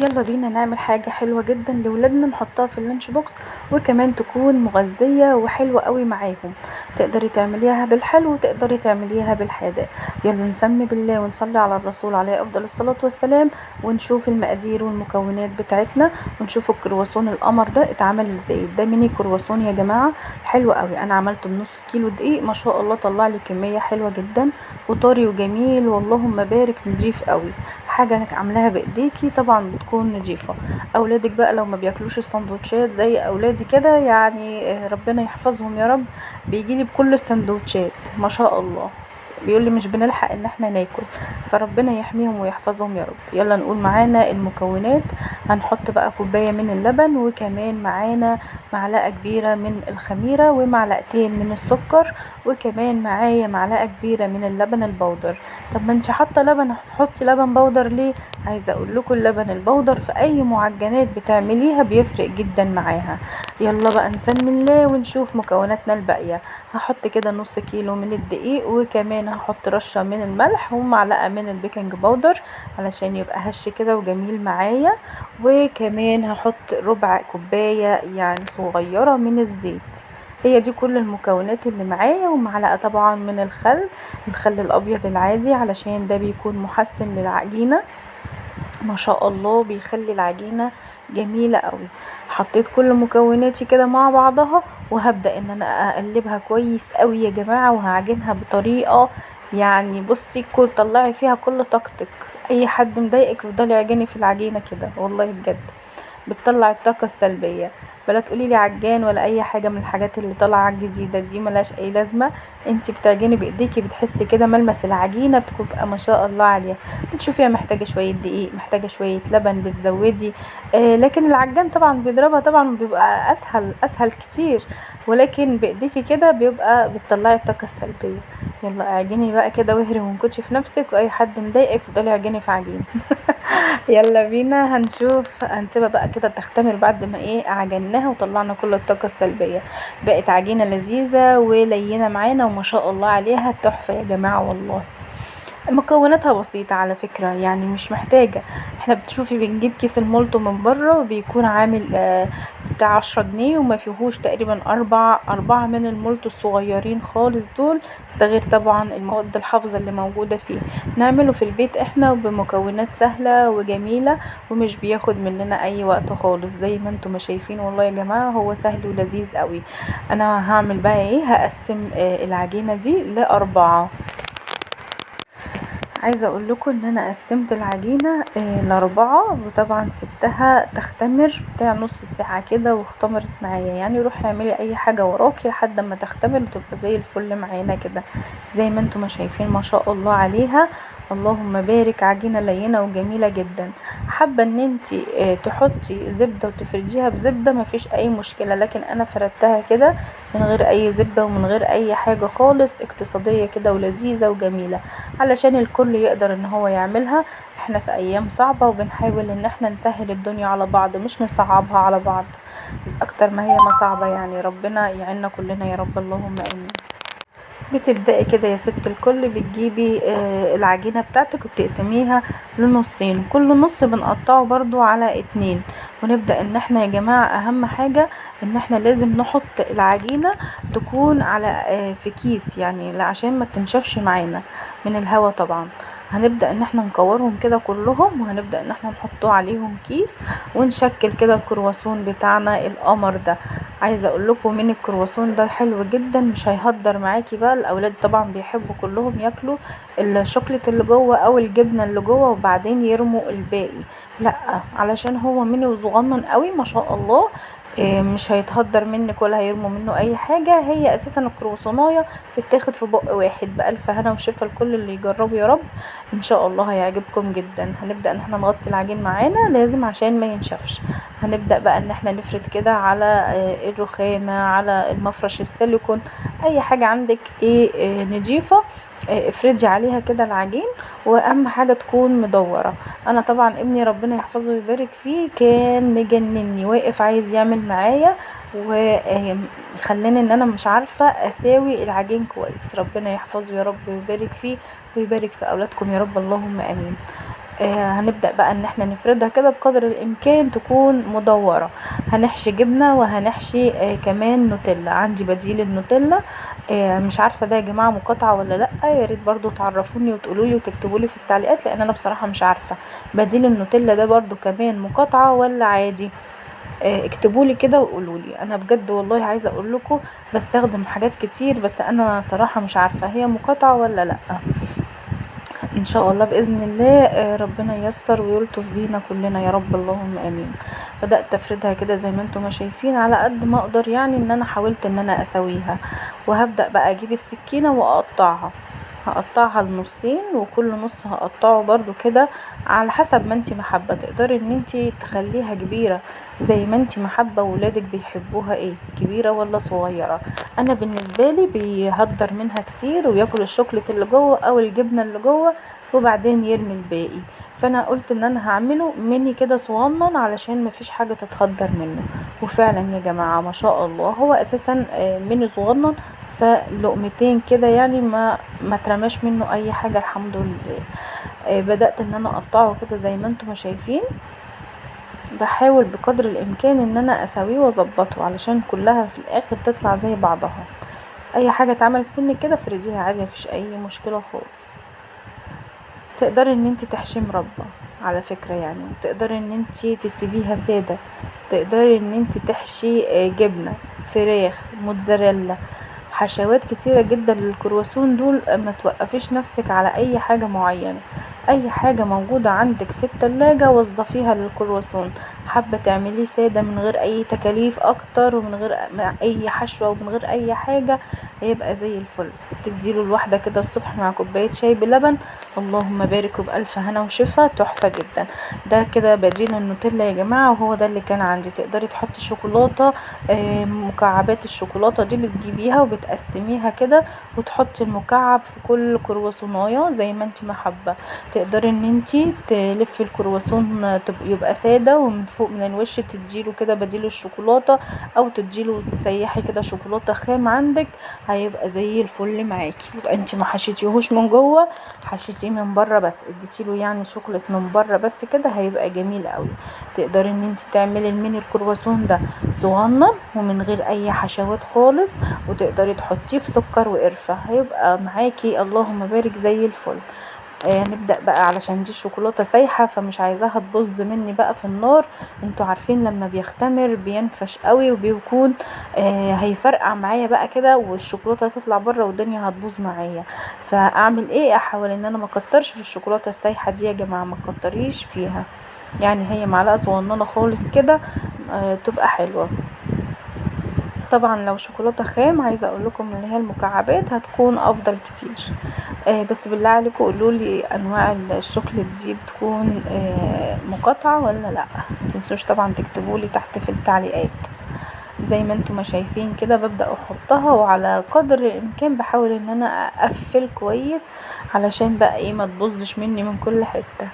يلا بينا نعمل حاجة حلوة جدا لولادنا نحطها في اللانش بوكس، وكمان تكون مغذية وحلوة قوي معاهم. تقدري تعمليها بالحلو وتقدري تعمليها بالحادق. يلا نسمي بالله ونصلي على الرسول عليه افضل الصلاة والسلام، ونشوف المقادير والمكونات بتاعتنا، ونشوف الكرواسون القمر ده اتعمل ازاي. ده ميني كرواسون يا جماعة، حلو قوي. انا عملته بنص كيلو دقيق، ما شاء الله طلع لي كمية حلوة جدا وطري وجميل، واللهم بارك، نضيف قوي. حاجة عاملاها بايديكي طبعا بتكون نضيفة. اولادك بقى لو ما بياكلوش السندوتشات زي اولادي كده يعني ربنا يحفظهم يا رب، بيجيلي بكل السندوتشات ما شاء الله، بيقول لي مش بنلحق ان احنا ناكل. فربنا يحميهم ويحفظهم يا رب. يلا نقول معانا المكونات. هنحط بقى كوباية من اللبن، وكمان معانا معلقة كبيرة من الخميرة، ومعلقتين من السكر، وكمان معايا معلقة كبيرة من اللبن البودر. طب ما انت حاطة لبن، هتحطي لبن بودر ليه؟ عايزة اقول لكم اللبن البودر في اي معجنات بتعمليها بيفرق جدا معاها. يلا بقى نسمي الله ونشوف مكوناتنا الباقية. هحط كده نص كيلو من الدقيق، وكمان هحط رشة من الملح، ومعلقة من البيكنج باودر علشان يبقى هش كده وجميل معايا. وكمان هحط ربع كوباية يعني صغيرة من الزيت. هي دي كل المكونات اللي معايا، ومعلقة طبعا من الخل الابيض العادي، علشان ده بيكون محسن للعجينة ما شاء الله، بيخلي العجينة جميلة قوي. حطيت كل مكوناتي كده مع بعضها، وهبدأ ان انا اقلبها كويس قوي يا جماعة، وهعجنها بطريقة يعني بصي كل طلعي فيها كل طاقتك. اي حد مضايقك افضلي عجني في العجينة كده والله بجد بتطلع الطاقة السلبية. بلا تقولي لي عجان ولا اي حاجة من الحاجات اللي طالعة الجديدة دي، ملهاش اي لازمة. انتي بتعجني بايديكي بتحسي كده ملمس العجينة بتبقى ما شاء الله عليها. بتشوفيها محتاجة شوية دقيق، محتاجة شوية لبن بتزودي. لكن العجان طبعا بيضربها طبعا بيبقى اسهل كتير، ولكن بايديكي كده بيبقى بتطلعي الطاقة السلبية. يلا اعجني بقى كده واهري ومنكدش في نفسك، واي حد مضايقك فضلي اعجني في عجين. يلا بينا هنشوف. هنسيبها بقى كده تختمر بعد ما عجناها وطلعنا كل الطاقة السلبية. بقت عجينة لذيذة ولينة معانا وما شاء الله عليها تحفة يا جماعة والله. مكوناتها بسيطة على فكرة، يعني مش محتاجة. احنا بتشوفي بنجيب كيس المولتو من بره بيكون عامل بتاع 10 جنيه، وما فيهوش تقريبا أربعة من المولتو الصغيرين خالص دول. ده غير طبعا المواد الحافظة اللي موجودة فيه. نعمله في البيت احنا بمكونات سهلة وجميلة، ومش بياخد مننا اي وقت خالص زي ما انتم ما شايفين. والله يا جماعة هو سهل ولذيذ قوي. انا هعمل بقى هقسم العجينة دي ل4. عايزة اقول لكم ان انا قسمت العجينة ل4، وطبعا سبتها تختمر بتاع نص ساعة كده واختمرت معايا. يعني روحي اعملي اي حاجة وراكي لحد ما تختمر وتبقى زي الفل معانا كده زي ما انتم ما شايفين ما شاء الله عليها. اللهم بارك، عجينة لينة وجميلة جدا. حابة ان انتي تحطي زبدة وتفرجيها بزبدة مفيش اي مشكلة، لكن انا فردتها كده من غير اي زبدة ومن غير اي حاجة خالص، اقتصادية كده ولذيذة وجميلة علشان الكل يقدر ان هو يعملها. احنا في ايام صعبة وبنحاول ان احنا نسهل الدنيا على بعض مش نصعبها على بعض اكتر ما هي ما صعبة. يعني ربنا يعيننا كلنا يا رب، اللهم امين. بتبدأي كده يا ست الكل، بتجيبي العجينة بتاعتك وبتقسميها لنصين، كل نص بنقطعه برضو على 2. ونبدأ ان احنا يا جماعة اهم حاجة ان احنا لازم نحط العجينة تكون على في كيس، يعني عشان ما تنشفش معانا من الهوا طبعا. هنبدأ ان احنا نكورهم كده كلهم، وهنبدأ ان احنا نحطه عليهم كيس، ونشكل كده الكرواسون بتاعنا القمر ده. عايزه اقول لكم من الكرواسون ده حلو جدا، مش هيهدر معاكي بقى. الاولاد طبعا بيحبوا كلهم ياكلوا الشوكليت اللي جوه او الجبنه اللي جوه وبعدين يرموا الباقي. لا، علشان هو مني وصغنن قوي ما شاء الله، مش هيتهدر منك ولا هيرموا منه اي حاجه. هي اساسا الكرواسونايه بتاخد في بق واحد. بألف هنا وشفا لكل اللي يجربوا يا رب، ان شاء الله هيعجبكم جدا. هنبدأ ان احنا نغطي العجين معانا لازم عشان ما ينشفش. هنبدأ بقى ان احنا نفرد كده على الرخامة، على المفرش السيليكون، اي حاجة عندك نضيفة افردي عليها كده العجين. واهم حاجة تكون مدورة. انا طبعا ابني ربنا يحفظه ويبارك فيه كان مجنني واقف عايز يعمل معايا، وخلاني ان انا مش عارفة اساوي العجين كويس. ربنا يحفظه يا رب ويبارك فيه ويبارك في اولادكم يا رب، اللهم امين. هنبدأ بقى ان احنا نفردها كده بقدر الامكان تكون مدورة. هنحشي جبنة وهنحشي كمان نوتيلا. عندي بديل النوتيلا، مش عارفة ده يا جماعة مقاطعة ولا لأ، يا ريت برضو تعرفوني وتقولولي وتكتبولي في التعليقات، لان انا بصراحة مش عارفة بديل النوتيلا ده برضو كمان مقاطعة ولا عادي. اكتبولي كده وقولولي. انا بجد والله عايزة اقول لكم بستخدم حاجات كتير، بس انا صراحة مش عارفة هي مقاطعة ولا لأ. ان شاء الله باذن الله ربنا ييسر ويلطف بينا كلنا يا رب، اللهم امين. بدات افردها كده زي ما انتم ما شايفين على قد ما اقدر، يعني ان انا حاولت ان انا اسويها. وهبدا بقى اجيب السكينه واقطعها. هقطعها لنصين، وكل نص هقطعه برضو كده على حسب ما انتي محبة. تقدري ان انتي تخليها كبيرة زي ما انتي محبة ولادك بيحبوها، ايه كبيرة ولا صغيرة. انا بالنسبة لي بيهدر منها كتير وياكل الشوكولات اللي جوه او الجبنة اللي جوه وبعدين يرمي الباقي. فانا قلت ان انا هعمله مني كده صغنن علشان مفيش حاجة تتهدر منه. وفعلا يا جماعة ما شاء الله هو اساسا مني صغنن، فلقمتين كده يعني ما ترماش منه اي حاجة الحمد لله. بدأت ان انا اقطعه كده زي ما انتم ما شايفين. بحاول بقدر الامكان ان انا اسويه واظبطه علشان كلها في الاخر تطلع زي بعضها. اي حاجة اتعملت منك كده افرديها عادي، مفيش اي مشكلة خالص. تقدري ان انت تحشي مربى على فكرة يعني، تقدري ان انت تسيبيها سادة، تقدري ان انت تحشي جبنة، فراخ، موتزاريلا، حشوات كتيرة جدا للكرواسون دول. ما توقفيش نفسك على اي حاجة معينة، اي حاجة موجودة عندك في التلاجة وظفيها للكرواسون. حابة تعمليه سادة من غير اي تكاليف اكتر ومن غير اي حشوة ومن غير اي حاجة، هيبقى زي الفل. تديله الواحدة كده الصبح مع كوباية شاي بلبن، اللهم بارك وبألف هنا وشفا، تحفة جدا. ده كده بديل النوتيلا يا جماعة، وهو ده اللي كان عندي. تقدري تحطي شوكولاتة، مكعبات الشوكولاتة دي بتجيبيها وبتقسميها كده وتحطي المكعب في كل كرواسونايه زي ما انت حابة. تقدري ان انت تلفي الكرواسون يبقى سادة، ومن فوق من الوش تديله كده بديل الشوكولاتة، او تديله تسيحي كده شوكولاتة خام عندك، هيبقى زي الفل معاكي. يبقى انت ما حشيتيهوش من جوه، حشيتيه من بره بس، اديتيله يعني شوكولات من بره بس كده، هيبقى جميل قوي. تقدري ان انت تعملي الميني الكرواسون ده صغنن ومن غير اي حشوات خالص، وتقدري تحطيه في سكر وقرفة، هيبقى معاكي اللهم بارك زي الفل. نبدأ بقى علشان دي الشوكولاتة سايحة فمش عايزاها تبظ مني بقى في النار. انتوا عارفين لما بيختمر بينفش قوي وبيكون هيفرقع معايا بقى كده، والشوكولاتة تطلع بره والدنيا هتبوظ معايا. فاعمل ايه؟ احاول ان انا ما اكترش في الشوكولاتة السايحة دي يا جماعة، ما تكتريش فيها، يعني هي معلقة صغننة خالص كده تبقى حلوة. طبعا لو شوكولاتة خام عايزة اقول لكم اللي هي المكعبات هتكون افضل كتير. بس بالله عليكم قولولي انواع الشوكولات دي بتكون مقاطعة ولا لا. متنسوش طبعا تكتبولي تحت في التعليقات. زي ما انتم ما شايفين كده ببدأ احطها، وعلى قدر الامكان بحاول ان انا اقفل كويس علشان بقى ايه ما تبوظش مني من كل حتة.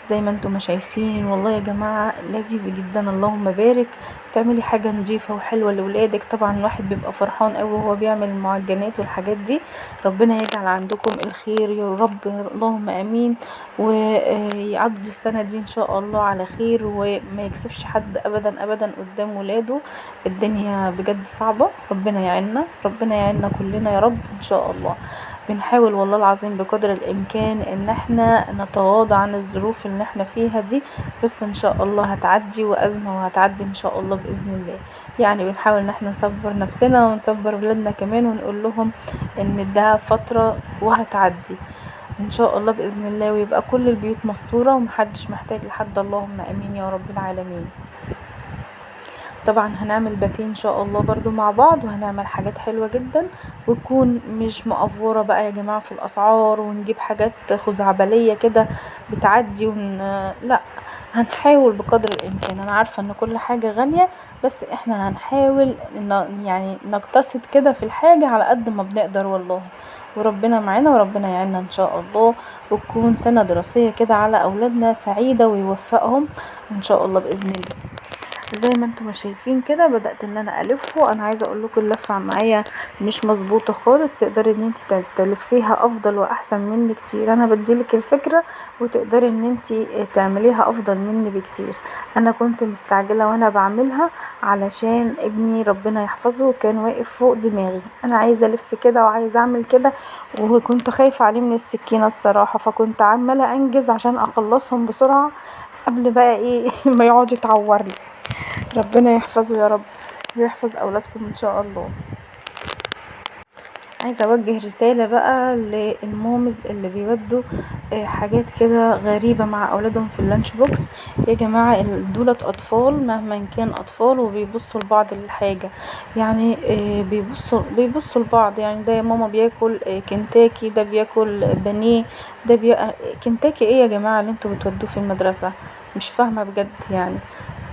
زي ما انتم ما شايفين والله يا جماعة لذيذ جدا، اللهم بارك. تعملي حاجة نظيفة وحلوة لولادك، طبعا الواحد بيبقى فرحان قوي وهو بيعمل المعجنات والحاجات دي. ربنا يجعل عندكم الخير يا رب، اللهم امين. ويعدي السنة دي ان شاء الله على خير، وما يكسفش حد ابدا ابدا قدام ولاده. الدنيا بجد صعبة، ربنا يعيننا، ربنا يعيننا كلنا يا رب ان شاء الله. بنحاول والله العظيم بقدر الامكان ان احنا نتغاضى عن الظروف اللي احنا فيها دي، بس ان شاء الله هتعدي وازمة وهتعدي ان شاء الله باذن الله. يعني بنحاول ان احنا نصبر نفسنا ونصبر ولادنا كمان، ونقول لهم ان ده فترة وهتعدي ان شاء الله باذن الله، ويبقى كل البيوت مستورة ومحدش محتاج لحد، اللهم امين يا رب العالمين. طبعا هنعمل باتيه ان شاء الله برضو مع بعض، وهنعمل حاجات حلوة جدا، وتكون مش مقفورة بقى يا جماعة في الاسعار ونجيب حاجات خزعبلية كده بتعدي لا. هنحاول بقدر الامكان، انا عارفة ان كل حاجة غالية، بس احنا هنحاول يعني نقتصد كده في الحاجة على قد ما بنقدر والله. وربنا معانا وربنا يعيننا ان شاء الله، وتكون سنة دراسية كده على اولادنا سعيدة ويوفقهم ان شاء الله باذن الله. زي ما انتم ما شايفين كده بدأت ان انا الفه. انا عايزة اقول لكم اللفة معايا مش مظبوطة خالص، تقدري ان انت تلفيها افضل واحسن مني كتير. انا بديلك الفكرة وتقدري ان انت تعمليها افضل مني بكتير. انا كنت مستعجلة وانا بعملها علشان ابني ربنا يحفظه كان واقف فوق دماغي. انا عايزة الف كده وعايزة اعمل كده، وكنت خايفة عليه من السكينة الصراحة، فكنت عمالة انجز عشان اخلصهم بسرعة قبل بقى ايه ما يقعد يتعورلي. ربنا يحفظه يا رب ويحفظ أولادكم إن شاء الله. عايزة أوجه رسالة بقى للمامز اللي بيودوا حاجات كده غريبة مع أولادهم في اللانش بوكس. يا جماعة دولت أطفال مهما كان أطفال، وبيبصوا لبعض الحاجة، يعني بيبصوا لبعض. يعني ده يا ماما بياكل كنتاكي، ده بياكل بانيه، كنتاكي ايه يا جماعة اللي انتوا بتودوه في المدرسة؟ مش فاهمة بجد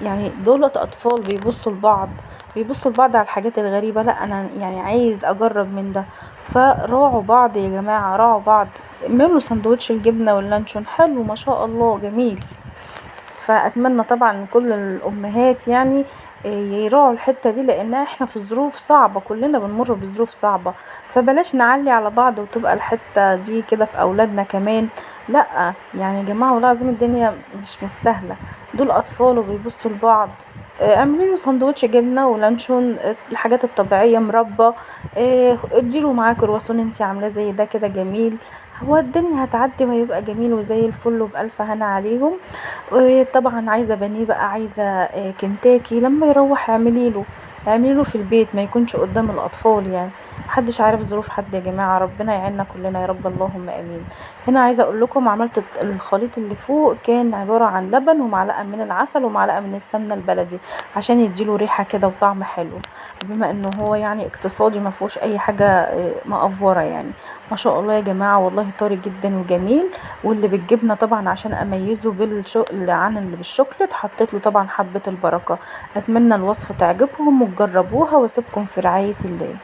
يعني دولت اطفال بيبصوا لبعض على الحاجات الغريبة. لا انا يعني عايز اجرب من ده. فراعوا بعض يا جماعة، راعوا بعض. اعملوا سندوتش الجبنة واللانشون حلو ما شاء الله جميل. فأتمنى طبعا كل الأمهات يعني يراعوا الحتة دي، لأن احنا في ظروف صعبة، كلنا بنمر بظروف صعبة. فبلاش نعلي على بعض وتبقى الحتة دي كده في أولادنا كمان. لأ يعني يا جماعة والله العظيم الدنيا مش مستاهلة، دول أطفال وبيبصوا لبعض. اعملي له سندوتش جبنة ولانشون، الحاجات الطبيعية، مربى، اديله معاه كرواسون انتي عاملاه زي ده كده جميل. هو الدنيا هتعدي وهيبقى جميل وزي الفل وبألف هنا عليهم. وطبعا عايزة بانيه بقى، عايزة كنتاكي، لما يروح اعملي له في البيت، ما يكونش قدام الأطفال يعني. محدش عارف ظروف حد يا جماعة، ربنا يعيننا كلنا يا رب اللهم امين. هنا عايزة اقول لكم عملت الخليط اللي فوق كان عبارة عن لبن ومعلقة من العسل ومعلقة من السمنة البلدي عشان يديله ريحة كده وطعم حلو، بما انه هو يعني اقتصادي ما فيهوش اي حاجة مقفورة يعني. ما شاء الله يا جماعة والله طري جدا وجميل. واللي بالجبنة طبعا عشان اميزه عن اللي بالشوكليت حطيت له طبعا حبة البركة. اتمنى الوصفة تعجبكم وتجربوها، واسيبكم في رعاية الله.